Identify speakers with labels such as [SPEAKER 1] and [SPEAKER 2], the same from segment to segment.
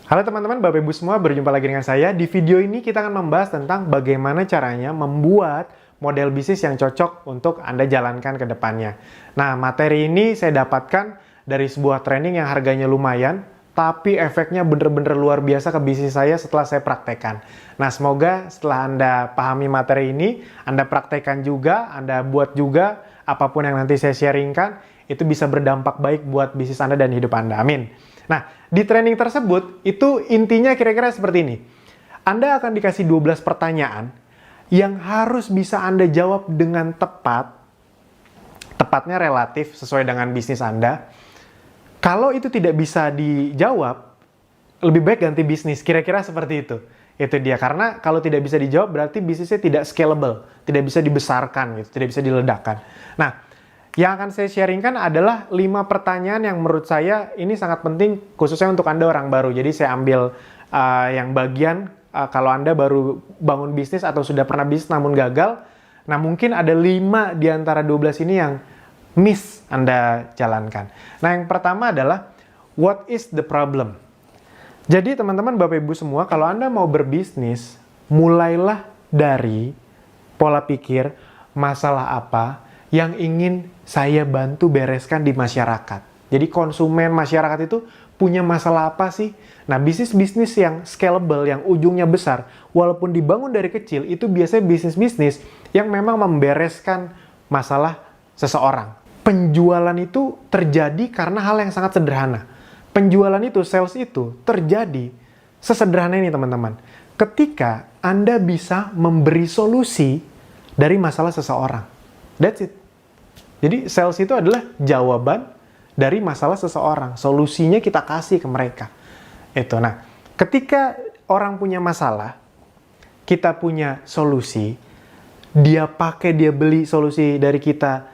[SPEAKER 1] Halo teman-teman, Bapak Ibu semua, berjumpa lagi dengan saya. Di video ini kita akan membahas tentang bagaimana caranya membuat model bisnis yang cocok untuk Anda jalankan ke depannya. Nah, materi ini saya dapatkan dari sebuah training yang harganya lumayan, tapi efeknya bener-bener luar biasa ke bisnis saya setelah saya praktekkan. Nah, semoga setelah Anda pahami materi ini, Anda praktekkan juga, Anda buat juga, apapun yang nanti saya sharingkan, itu bisa berdampak baik buat bisnis Anda dan hidup Anda. Amin. Nah, di training tersebut, itu intinya kira-kira seperti ini. Anda akan dikasih 12 pertanyaan yang harus bisa Anda jawab dengan tepat, tepatnya relatif sesuai dengan bisnis Anda. Kalau itu tidak bisa dijawab, lebih baik ganti bisnis, kira-kira seperti itu. Itu dia, karena kalau tidak bisa dijawab berarti bisnisnya tidak scalable, tidak bisa dibesarkan, gitu, tidak bisa diledakkan. Nah, yang akan saya sharingkan adalah 5 pertanyaan yang menurut saya ini sangat penting khususnya untuk Anda orang baru. Jadi saya ambil yang bagian kalau Anda baru bangun bisnis atau sudah pernah bisnis namun gagal. Nah, mungkin ada 5 di antara 12 ini yang miss Anda jalankan. Nah, yang pertama adalah what is the problem? Jadi teman-teman Bapak Ibu semua, kalau Anda mau berbisnis, mulailah dari pola pikir masalah apa yang ingin saya bantu bereskan di masyarakat. Jadi konsumen masyarakat itu punya masalah apa sih? Nah, bisnis-bisnis yang scalable, yang ujungnya besar, walaupun dibangun dari kecil, itu biasanya bisnis-bisnis yang memang membereskan masalah seseorang. Penjualan itu terjadi karena hal yang sangat sederhana. Penjualan itu, sales itu, terjadi sesederhana ini teman-teman. Ketika Anda bisa memberi solusi dari masalah seseorang. That's it. Jadi sales itu adalah jawaban dari masalah seseorang. Solusinya kita kasih ke mereka. Itu. Nah, ketika orang punya masalah, kita punya solusi, dia pakai, dia beli solusi dari kita,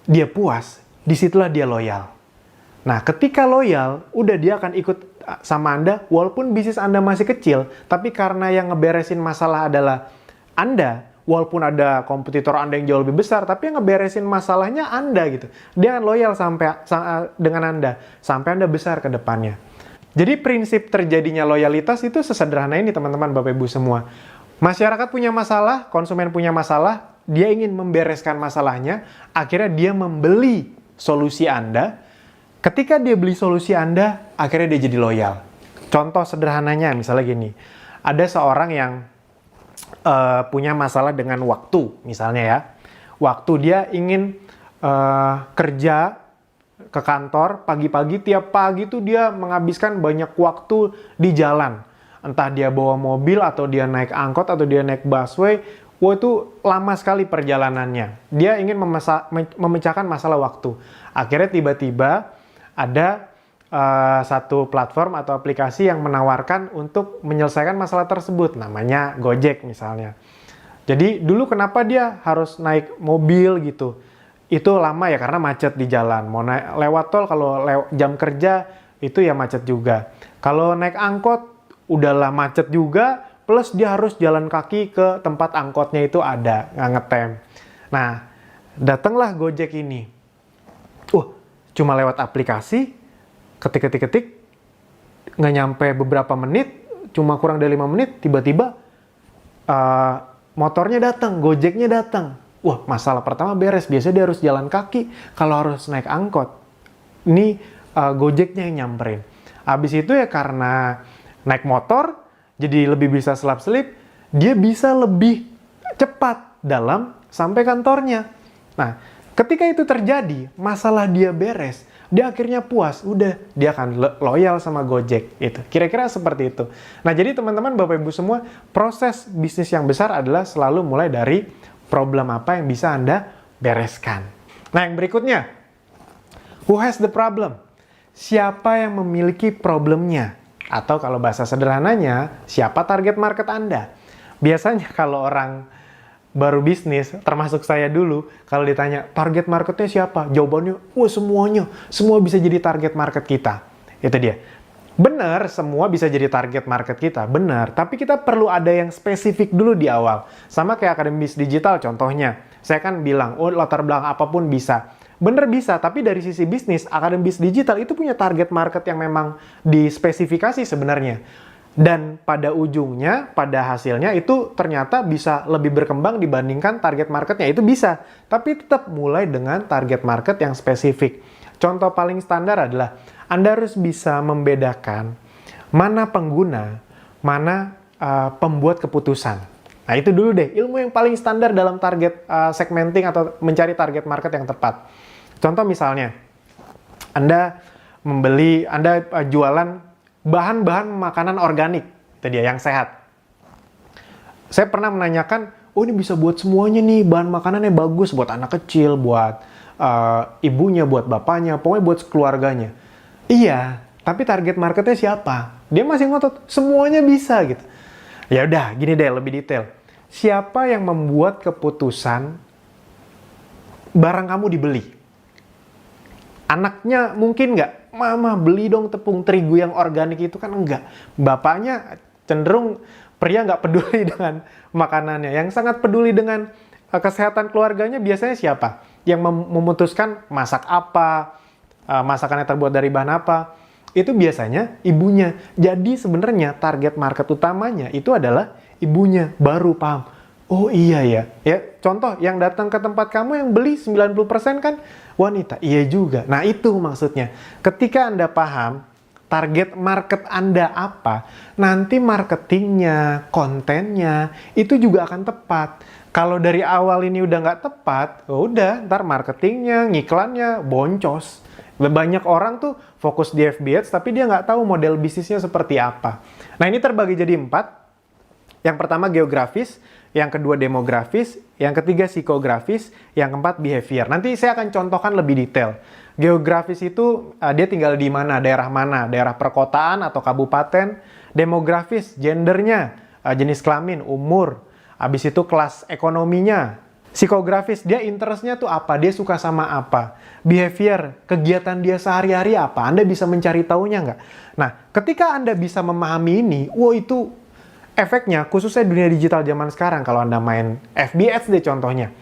[SPEAKER 1] dia puas, disitulah dia loyal. Nah, ketika loyal, udah dia akan ikut sama Anda, walaupun bisnis Anda masih kecil, tapi karena yang ngeberesin masalah adalah Anda, walaupun ada kompetitor Anda yang jauh lebih besar, tapi yang ngeberesin masalahnya Anda gitu. Dia akan loyal dengan Anda, sampai Anda besar ke depannya. Jadi prinsip terjadinya loyalitas itu sesederhana ini teman-teman Bapak Ibu semua. Masyarakat punya masalah, konsumen punya masalah, dia ingin membereskan masalahnya, akhirnya dia membeli solusi Anda. Ketika dia beli solusi Anda, akhirnya dia jadi loyal. Contoh sederhananya misalnya gini, ada seorang yang punya masalah dengan waktu, misalnya ya. Waktu dia ingin kerja ke kantor, pagi-pagi, tiap pagi tuh dia menghabiskan banyak waktu di jalan. Entah dia bawa mobil, atau dia naik angkot, atau dia naik busway. Wah, itu lama sekali perjalanannya. Dia ingin memecahkan masalah waktu. Akhirnya tiba-tiba ada satu platform atau aplikasi yang menawarkan untuk menyelesaikan masalah tersebut, namanya Gojek misalnya. Jadi dulu kenapa dia harus naik mobil gitu? Itu lama ya karena macet di jalan. Mau lewat tol kalau jam kerja itu ya macet juga. Kalau naik angkot udahlah macet juga, plus dia harus jalan kaki ke tempat angkotnya itu ada, nggak ngetem. Nah, datanglah Gojek ini. Cuma lewat aplikasi, ketik, nggak nyampe beberapa menit, cuma kurang dari 5 menit, tiba-tiba motornya datang, Gojeknya datang. Wah, masalah pertama beres. Biasanya dia harus jalan kaki kalau harus naik angkot. Ini Gojeknya yang nyamperin. Habis itu ya karena naik motor, jadi lebih bisa selap-selip, dia bisa lebih cepat dalam sampai kantornya. Nah, ketika itu terjadi, masalah dia beres, dia akhirnya puas, udah dia akan loyal sama Gojek itu. Kira-kira seperti itu. Nah, jadi teman-teman Bapak Ibu semua, proses bisnis yang besar adalah selalu mulai dari problem apa yang bisa Anda bereskan. Nah, yang berikutnya, who has the problem? Siapa yang memiliki problemnya? Atau kalau bahasa sederhananya, siapa target market Anda? Biasanya kalau orang baru bisnis, termasuk saya dulu, kalau ditanya target marketnya siapa? Jawabannya, wah semuanya, semua bisa jadi target market kita. Itu dia. Benar, semua bisa jadi target market kita, benar. Tapi kita perlu ada yang spesifik dulu di awal. Sama kayak Akademi Bisnis Digital contohnya. Saya kan bilang, latar belakang apapun bisa. Bener bisa, tapi dari sisi bisnis, Akademi Bisnis Digital itu punya target market yang memang dispesifikasi sebenarnya. Dan pada ujungnya, pada hasilnya itu ternyata bisa lebih berkembang dibandingkan target marketnya. Itu bisa, tapi tetap mulai dengan target market yang spesifik. Contoh paling standar adalah Anda harus bisa membedakan mana pengguna, mana pembuat keputusan. Nah itu dulu deh, ilmu yang paling standar dalam target segmenting atau mencari target market yang tepat. Contoh misalnya, Anda jualan bahan-bahan makanan organik, itu dia yang sehat. Saya pernah menanyakan, oh ini bisa buat semuanya nih, bahan makanannya bagus buat anak kecil, buat ibunya, buat bapaknya, pokoknya buat keluarganya. Iya, tapi target marketnya siapa? Dia masih ngotot, semuanya bisa gitu. Ya udah, gini deh, lebih detail. Siapa yang membuat keputusan barang kamu dibeli? Anaknya mungkin nggak, mama beli dong tepung terigu yang organik itu kan enggak. Bapaknya cenderung pria nggak peduli dengan makanannya. Yang sangat peduli dengan kesehatan keluarganya biasanya siapa? Yang memutuskan masak apa, masakannya terbuat dari bahan apa. Itu biasanya ibunya. Jadi sebenarnya target market utamanya itu adalah ibunya. Baru paham. Oh iya ya. Ya, contoh yang datang ke tempat kamu yang beli 90% kan wanita. Iya juga. Nah, itu maksudnya. Ketika Anda paham target market Anda apa, nanti marketingnya, kontennya itu juga akan tepat. Kalau dari awal ini udah nggak tepat, udah ntar marketingnya, ngiklannya boncos. Banyak orang tuh fokus di FB Ads, tapi dia nggak tahu model bisnisnya seperti apa. Nah, ini terbagi jadi 4. Yang pertama geografis, yang kedua demografis, yang ketiga psikografis, yang keempat behavior. Nanti saya akan contohkan lebih detail. Geografis itu dia tinggal di mana, daerah perkotaan atau kabupaten. Demografis, gendernya, jenis kelamin, umur. Habis itu kelas ekonominya. Psikografis, dia interestnya tuh apa, dia suka sama apa. Behavior, kegiatan dia sehari-hari apa, Anda bisa mencari taunya nggak? Nah, ketika Anda bisa memahami ini, itu efeknya, khususnya dunia digital zaman sekarang, kalau Anda main FB Ads deh contohnya,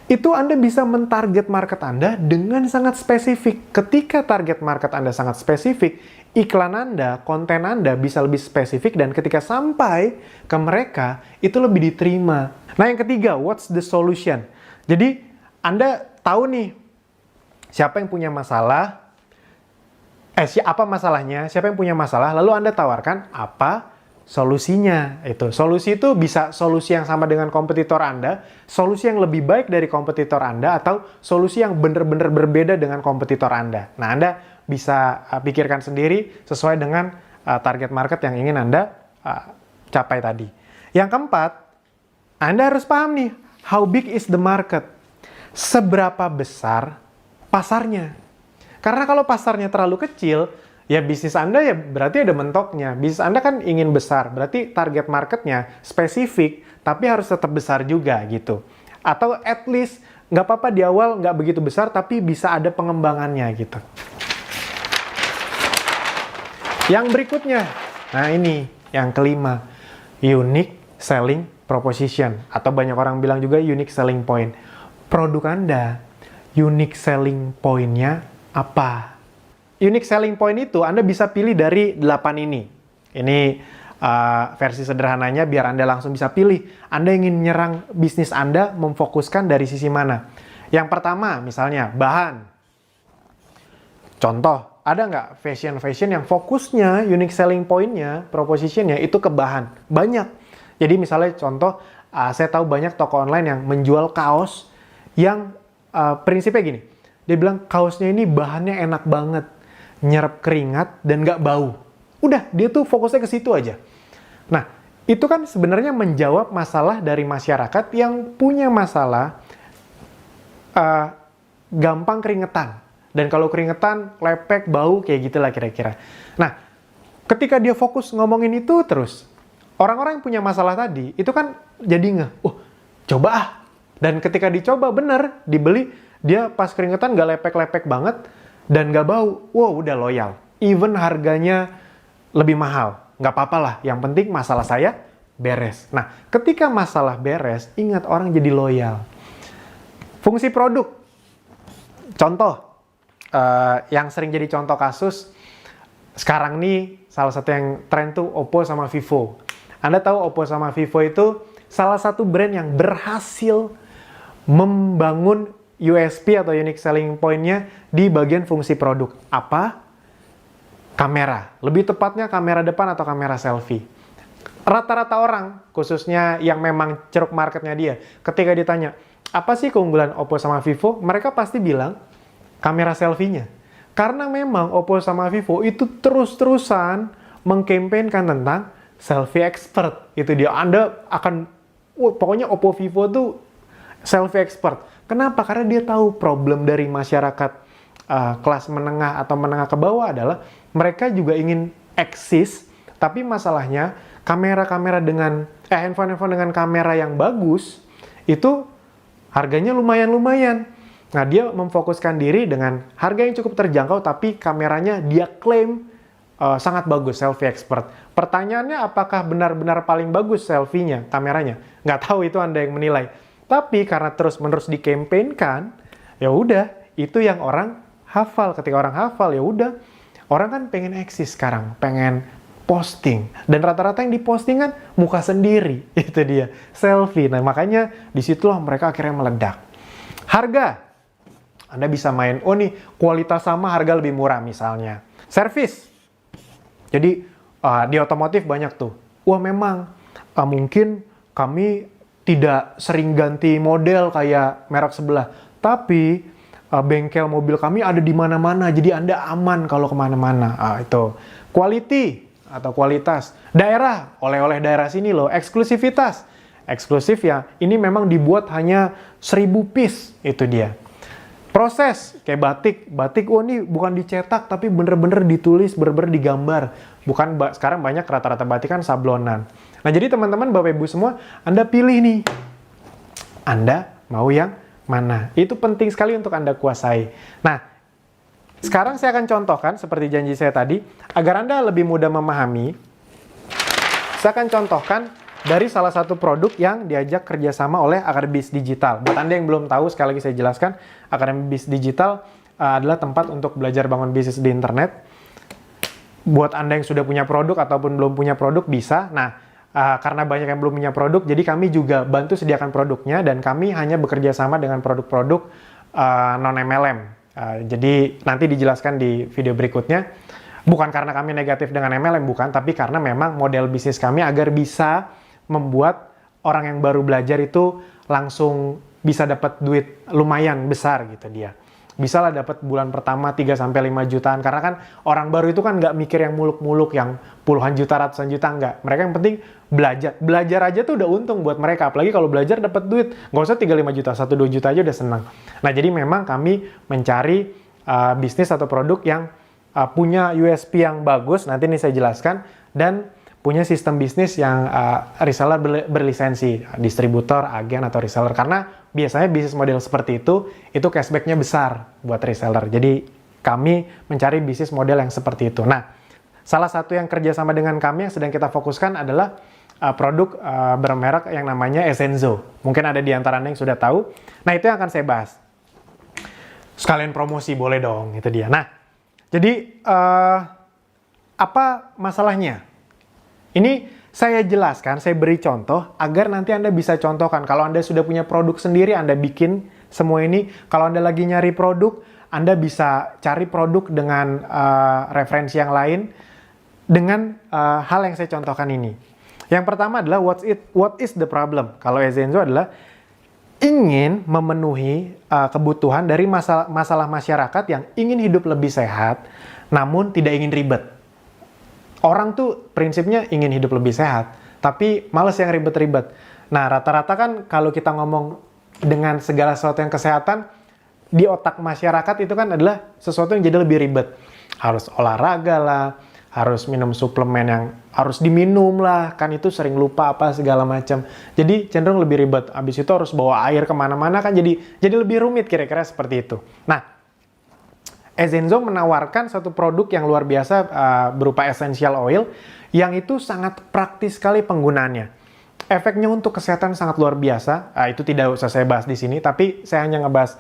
[SPEAKER 1] itu Anda bisa mentarget market Anda dengan sangat spesifik. Ketika target market Anda sangat spesifik, iklan Anda, konten Anda bisa lebih spesifik, dan ketika sampai ke mereka, itu lebih diterima. Nah yang ketiga, what's the solution? Jadi Anda tahu nih, siapa yang punya masalah, apa masalahnya, siapa yang punya masalah, lalu Anda tawarkan apa solusinya. Itu solusi itu bisa solusi yang sama dengan kompetitor Anda, solusi yang lebih baik dari kompetitor Anda, atau solusi yang benar-benar berbeda dengan kompetitor Anda. Nah, Anda bisa pikirkan sendiri sesuai dengan target market yang ingin Anda capai tadi. Yang keempat, Anda harus paham nih, how big is the market? Seberapa besar pasarnya? Karena kalau pasarnya terlalu kecil, ya bisnis Anda ya berarti ada mentoknya. Bisnis Anda kan ingin besar, berarti target marketnya spesifik, tapi harus tetap besar juga gitu. Atau at least nggak apa-apa di awal nggak begitu besar, tapi bisa ada pengembangannya gitu. Yang berikutnya, nah ini yang kelima, unique selling proposition. Atau banyak orang bilang juga unique selling point. Produk Anda, unique selling point-nya apa? Unique selling point itu Anda bisa pilih dari 8 ini. Ini versi sederhananya biar Anda langsung bisa pilih. Anda ingin menyerang bisnis Anda, memfokuskan dari sisi mana? Yang pertama, misalnya bahan. Contoh, ada nggak fashion yang fokusnya, unique selling point-nya, proposition-nya itu ke bahan? Banyak. Jadi misalnya contoh, saya tahu banyak toko online yang menjual kaos yang prinsipnya gini. Dia bilang kaosnya ini bahannya enak banget, nyerap keringat dan nggak bau. Udah, dia tuh fokusnya ke situ aja. Nah, itu kan sebenarnya menjawab masalah dari masyarakat yang punya masalah gampang keringetan. Dan kalau keringetan, lepek, bau, kayak gitulah kira-kira. Nah, ketika dia fokus ngomongin itu terus, orang-orang yang punya masalah tadi, itu kan jadi coba ah. Dan ketika dicoba bener, dibeli, dia pas keringetan nggak lepek-lepek banget, dan nggak bau, udah loyal. Even harganya lebih mahal, nggak apa-apa lah. Yang penting masalah saya beres. Nah, ketika masalah beres, ingat orang jadi loyal. Fungsi produk. Contoh, yang sering jadi contoh kasus, sekarang nih salah satu yang tren tuh Oppo sama Vivo. Anda tahu Oppo sama Vivo itu salah satu brand yang berhasil membangun USP atau unique selling point-nya di bagian fungsi produk. Apa? Kamera. Lebih tepatnya kamera depan atau kamera selfie. Rata-rata orang, khususnya yang memang ceruk marketnya dia, ketika ditanya, apa sih keunggulan Oppo sama Vivo? Mereka pasti bilang, kamera selfie-nya. Karena memang Oppo sama Vivo itu terus-terusan mengkampanyekan tentang selfie expert. Itu dia, Anda akan, pokoknya Oppo Vivo tuh selfie expert. Kenapa? Karena dia tahu problem dari masyarakat kelas menengah atau menengah ke bawah adalah mereka juga ingin eksis, tapi masalahnya kamera-kamera dengan handphone-handphone dengan kamera yang bagus itu harganya lumayan-lumayan. Nah, dia memfokuskan diri dengan harga yang cukup terjangkau, tapi kameranya dia klaim sangat bagus, selfie expert. Pertanyaannya, apakah benar-benar paling bagus selfie-nya, kameranya? Nggak tahu, itu Anda yang menilai. Tapi karena terus-menerus dikampanyekan, ya udah, itu yang orang hafal. Ketika orang hafal, ya udah, orang kan pengen eksis sekarang, pengen posting. Dan rata-rata yang diposting kan muka sendiri, itu dia, selfie. Nah, makanya disitulah mereka akhirnya meledak. Harga, Anda bisa main, oh nih, kualitas sama, harga lebih murah misalnya. Servis, jadi di otomotif banyak tuh, wah memang mungkin kami tidak sering ganti model kayak merek sebelah, tapi bengkel mobil kami ada di mana-mana, jadi Anda aman kalau kemana-mana. Itu quality atau kualitas. Daerah, oleh-oleh daerah sini loh. Eksklusivitas, eksklusif ya, ini memang dibuat hanya 1000 piece, itu dia. Proses, kayak batik, oh ini bukan dicetak, tapi bener-bener ditulis, bener-bener digambar. Bukan, sekarang banyak rata-rata batik kan sablonan. Nah, jadi teman-teman, Bapak Ibu semua, Anda pilih nih. Anda mau yang mana? Itu penting sekali untuk Anda kuasai. Nah, sekarang saya akan contohkan, seperti janji saya tadi, agar Anda lebih mudah memahami, saya akan contohkan dari salah satu produk yang diajak kerjasama oleh Akademi Bisnis Digital. Buat Anda yang belum tahu, sekali lagi saya jelaskan, Akademi Bisnis Digital adalah tempat untuk belajar bangun bisnis di internet. Buat Anda yang sudah punya produk ataupun belum punya produk, bisa. Nah, karena banyak yang belum punya produk, jadi kami juga bantu sediakan produknya, dan kami hanya bekerja sama dengan produk-produk non-MLM. Jadi nanti dijelaskan di video berikutnya. Bukan karena kami negatif dengan MLM, bukan, tapi karena memang model bisnis kami agar bisa membuat orang yang baru belajar itu langsung bisa dapat duit lumayan besar gitu dia. Bisa lah dapat bulan pertama 3-5 jutaan, karena kan orang baru itu kan nggak mikir yang muluk-muluk, yang puluhan juta, ratusan juta, nggak. Mereka yang penting belajar. Belajar aja tuh udah untung buat mereka, apalagi kalau belajar dapat duit, nggak usah 3-5 juta, 1-2 juta aja udah senang. Nah, jadi memang kami mencari bisnis atau produk yang punya USP yang bagus, nanti ini saya jelaskan, dan punya sistem bisnis yang reseller berlisensi, distributor, agen, atau reseller. Karena biasanya bisnis model seperti itu cashback-nya besar buat reseller. Jadi kami mencari bisnis model yang seperti itu. Nah, salah satu yang kerjasama dengan kami yang sedang kita fokuskan adalah produk bermerek yang namanya Essenzo. Mungkin ada di antara Anda yang sudah tahu. Nah, itu yang akan saya bahas. Sekalian promosi, boleh dong, itu dia. Nah, jadi apa masalahnya? Ini saya jelaskan, saya beri contoh agar nanti Anda bisa contohkan. Kalau Anda sudah punya produk sendiri, Anda bikin semua ini. Kalau Anda lagi nyari produk, Anda bisa cari produk dengan referensi yang lain dengan hal yang saya contohkan ini. Yang pertama adalah what is the problem? Kalau Essenzo adalah ingin memenuhi kebutuhan dari masalah masyarakat yang ingin hidup lebih sehat, namun tidak ingin ribet. Orang tuh prinsipnya ingin hidup lebih sehat, tapi males yang ribet-ribet. Nah, rata-rata kan kalau kita ngomong dengan segala sesuatu yang kesehatan, di otak masyarakat itu kan adalah sesuatu yang jadi lebih ribet. Harus olahraga lah, harus minum suplemen yang harus diminum lah, kan itu sering lupa apa segala macam. Jadi cenderung lebih ribet. Habis itu harus bawa air kemana-mana kan jadi lebih rumit, kira-kira seperti itu. Nah, Essenzo menawarkan satu produk yang luar biasa berupa essential oil yang itu sangat praktis sekali penggunaannya. Efeknya untuk kesehatan sangat luar biasa. Itu tidak usah saya bahas di sini, tapi saya hanya ngebahas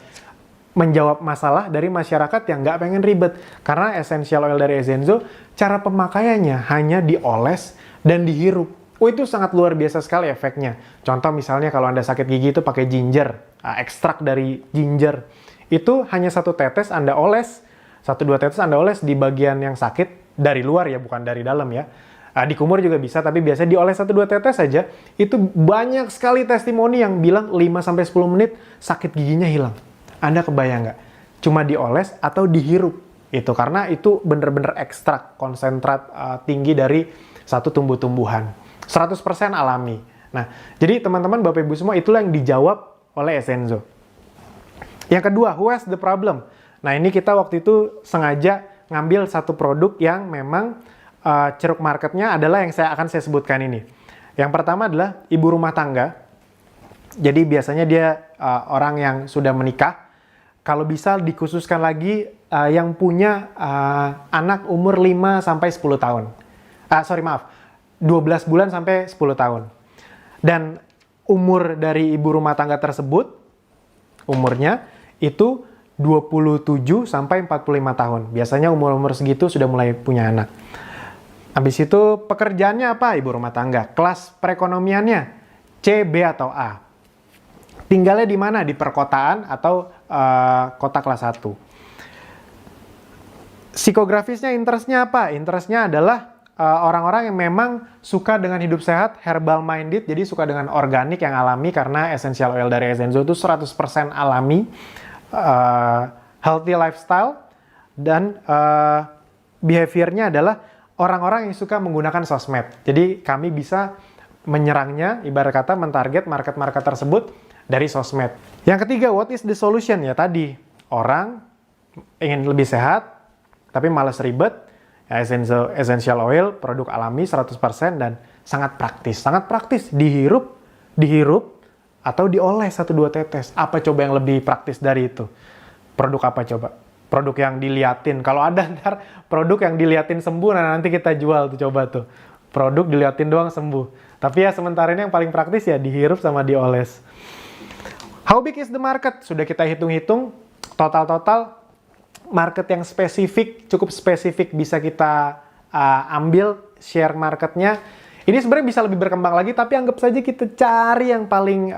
[SPEAKER 1] menjawab masalah dari masyarakat yang nggak pengen ribet. Karena essential oil dari Essenzo, cara pemakaiannya hanya dioles dan dihirup. Oh, itu sangat luar biasa sekali efeknya. Contoh misalnya kalau Anda sakit gigi itu pakai ginger, ekstrak dari ginger. Itu hanya 1 tetes Anda oles, 1-2 tetes Anda oles di bagian yang sakit, dari luar ya, bukan dari dalam ya. Di kumur juga bisa, tapi biasanya dioles 1-2 tetes saja. Itu banyak sekali testimoni yang bilang 5-10 menit sakit giginya hilang. Anda kebayang nggak? Cuma dioles atau dihirup. Itu karena itu bener-bener ekstrak, konsentrat tinggi dari satu tumbuh-tumbuhan. 100% alami. Nah, jadi teman-teman, Bapak Ibu semua, itulah yang dijawab oleh Essenzo. Yang kedua, who has the problem? Nah, ini kita waktu itu sengaja ngambil satu produk yang memang ceruk marketnya adalah yang saya sebutkan ini. Yang pertama adalah ibu rumah tangga. Jadi biasanya dia orang yang sudah menikah. Kalau bisa dikhususkan lagi yang punya anak umur 5-10 tahun. 12 bulan sampai 10 tahun. Dan umur dari ibu rumah tangga tersebut, umurnya itu 27 sampai 45 tahun. Biasanya umur-umur segitu sudah mulai punya anak. Habis itu pekerjaannya apa ibu rumah tangga? Kelas perekonomiannya C, B, atau A. Tinggalnya di mana? Di perkotaan atau kota kelas 1. Psikografisnya, interestnya apa? Interestnya adalah orang-orang yang memang suka dengan hidup sehat, herbal minded, jadi suka dengan organik yang alami, karena essential oil dari Essenzo itu 100% alami, healthy lifestyle, dan behaviornya adalah orang-orang yang suka menggunakan sosmed. Jadi kami bisa menyerangnya, ibarat kata mentarget market-market tersebut dari sosmed. Yang ketiga, what is the solution? Ya tadi, orang ingin lebih sehat, tapi malas ribet. Essential oil, produk alami 100% dan sangat praktis. Sangat praktis, dihirup, atau dioles 1-2 tetes. Apa coba yang lebih praktis dari itu? Produk apa coba? Produk yang diliatin. Kalau ada ntar produk yang diliatin sembuh, nah nanti kita jual tuh, coba tuh. Produk diliatin doang sembuh. Tapi ya sementara ini yang paling praktis ya dihirup sama dioles. How big is the market? Sudah kita hitung-hitung, total market yang spesifik, cukup spesifik bisa kita ambil share marketnya. Ini sebenarnya bisa lebih berkembang lagi, tapi anggap saja kita cari yang paling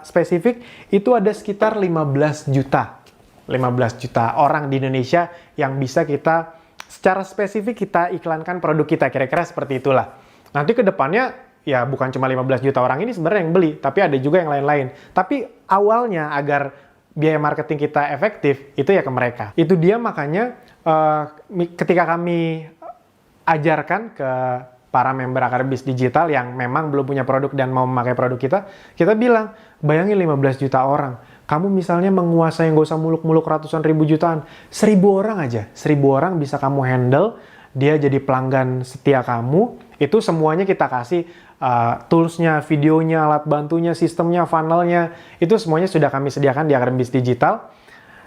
[SPEAKER 1] spesifik, itu ada sekitar 15 juta. 15 juta orang di Indonesia yang bisa kita, secara spesifik kita iklankan produk kita, kira-kira seperti itulah. Nanti ke depannya, ya bukan cuma 15 juta orang ini sebenarnya yang beli, tapi ada juga yang lain-lain. Tapi awalnya agar biaya marketing kita efektif, itu ya ke mereka. Itu dia makanya ketika kami ajarkan ke para member Akademisi Digital yang memang belum punya produk dan mau memakai produk kita bilang, bayangin 15 juta orang. Kamu misalnya menguasai, nggak usah muluk-muluk ratusan ribu jutaan, 1000 orang aja. 1000 orang bisa kamu handle, dia jadi pelanggan setia kamu, itu semuanya kita kasih. Toolsnya, videonya, alat bantunya, sistemnya, funnelnya, itu semuanya sudah kami sediakan di Akademisi Digital.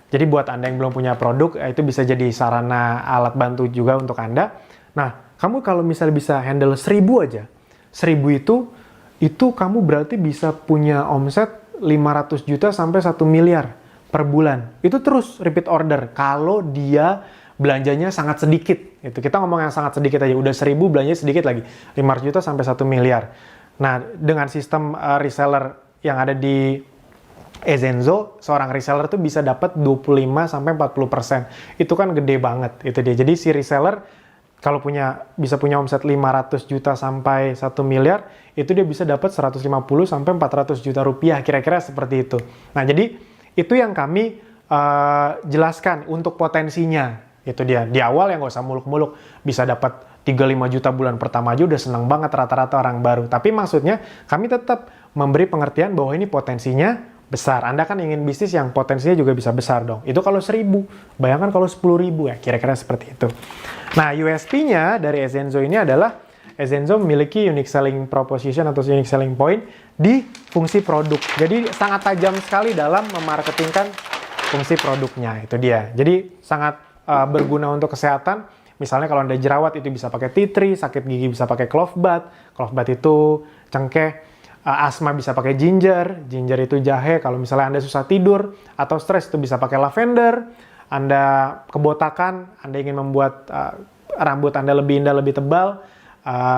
[SPEAKER 1] Jadi buat Anda yang belum punya produk, itu bisa jadi sarana alat bantu juga untuk Anda. Nah, kamu kalau misalnya bisa handle 1000 aja, 1000 itu kamu berarti bisa punya omset 500 juta sampai 1 miliar per bulan. Itu terus repeat order kalau dia belanjanya sangat sedikit. Itu kita ngomong yang sangat sedikit aja, udah 1000 belanjanya sedikit lagi, 500 juta sampai 1 miliar. Nah, dengan sistem reseller yang ada di Essenzo, seorang reseller tuh bisa dapat 25 sampai 40%. Itu kan gede banget itu dia. Jadi si reseller kalau bisa punya omset 500 juta sampai 1 miliar, itu dia bisa dapat 150 sampai 400 juta rupiah, kira-kira seperti itu. Nah, jadi itu yang kami jelaskan untuk potensinya. Itu dia, di awal ya nggak usah muluk-muluk, bisa dapat 35 juta bulan pertama aja udah seneng banget rata-rata orang baru. Tapi maksudnya kami tetap memberi pengertian bahwa ini potensinya besar. Anda kan ingin bisnis yang potensinya juga bisa besar dong. Itu kalau 1000, bayangkan kalau 10.000 ya, kira-kira seperti itu. Nah, USP-nya dari Essenzo ini adalah Essenzo memiliki unique selling proposition atau unique selling point di fungsi produk. Jadi sangat tajam sekali dalam memarketingkan fungsi produknya, itu dia. Jadi sangat berguna untuk kesehatan. Misalnya kalau Anda jerawat itu bisa pakai tea tree, sakit gigi bisa pakai clove bath. Clove bath itu cengkeh. asma bisa pakai ginger, ginger itu jahe. Kalau misalnya Anda susah tidur atau stres itu bisa pakai lavender. Anda kebotakan, Anda ingin membuat rambut Anda lebih indah, lebih tebal,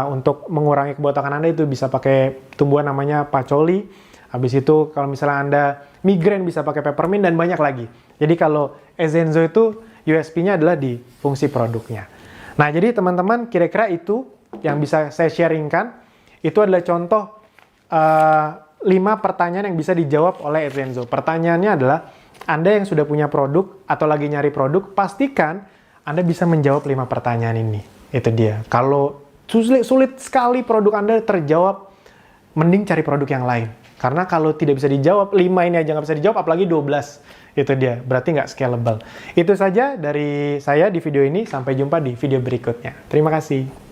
[SPEAKER 1] untuk mengurangi kebotakan Anda itu bisa pakai tumbuhan namanya patchouli. Habis itu kalau misalnya Anda migrain bisa pakai peppermint dan banyak lagi. Jadi kalau Ezenzo itu USP-nya adalah di fungsi produknya. Nah, jadi teman-teman kira-kira itu yang bisa saya sharingkan. Itu adalah contoh 5 pertanyaan yang bisa dijawab oleh Ezenzo. Pertanyaannya adalah, Anda yang sudah punya produk atau lagi nyari produk, pastikan Anda bisa menjawab 5 pertanyaan ini. Itu dia. Kalau sulit sekali produk Anda terjawab, mending cari produk yang lain. Karena kalau tidak bisa dijawab, 5 ini aja nggak bisa dijawab, apalagi 12. Itu dia, berarti nggak scalable. Itu saja dari saya di video ini, sampai jumpa di video berikutnya. Terima kasih.